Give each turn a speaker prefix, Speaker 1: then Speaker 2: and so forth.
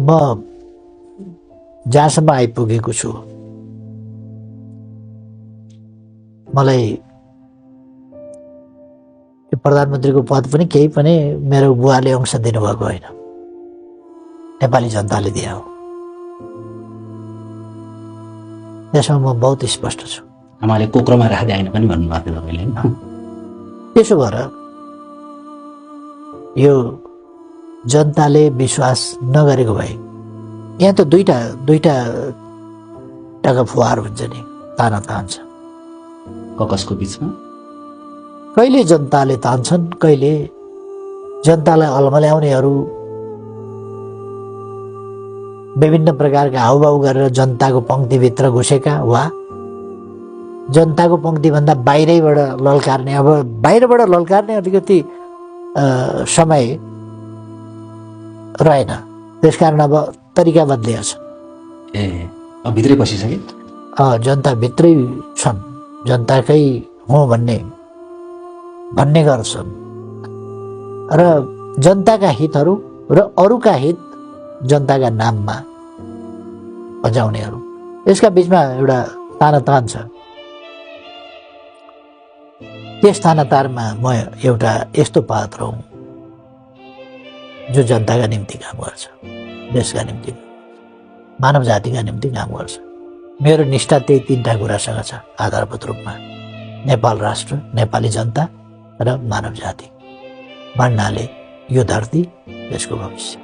Speaker 1: म जहाँसम्म आइपुगेको छु, मलाई यो प्रधानमन्त्रीको पद पनि केही पनि मेरो बुवाले अंश दिनुभएको होइन, नेपाली जनताले दिए हो। त्यसमा म बहुत स्पष्ट छु।
Speaker 2: आमाले कोक्रोमा राख्दै आइन पनि भन्नुभएको थियो तपाईँले होइन?
Speaker 1: त्यसो भएर यो जनताले विश्वास नगरेको भए यहाँ त दुईटा टका फुहार हुन्छ नि, ताना तान्छ।
Speaker 2: ककसको बिचमा
Speaker 1: कहिले जनताले तान्छन्, कहिले जनतालाई अल्मल्याउनेहरू विभिन्न प्रकारका हाउभाउ गरेर जनताको पंक्तिभित्र घुसेका वा जनताको पंक्तिभन्दा बाहिरैबाट ललकार्ने। अब बाहिरबाट ललकार्ने अलिकति समय रहेन, त्यसकारण अब तरिका बदलिएको छ।
Speaker 2: अब भित्रै पसिसके
Speaker 1: जनता भित्रै छन्, जनताकै हो भन्ने गर्छन् र जनताका हितहरू र अरूका हित जनताका नाममा बजाउनेहरू, यसका बीचमा एउटा तानातान छ। त्यस तानातानमा म एउटा यस्तो पात्र हुँ जो जनताका निम्ति काम गर्छ, देशका निम्ति, मानव जातिका निम्ति काम गर्छ। मेरो निष्ठा त्यही तीनटा कुरासँग छ आधारभूत रूपमा, नेपाल राष्ट्र, नेपाली जनता र मानव जाति भन्नाले यो धरती, यसको भविष्य।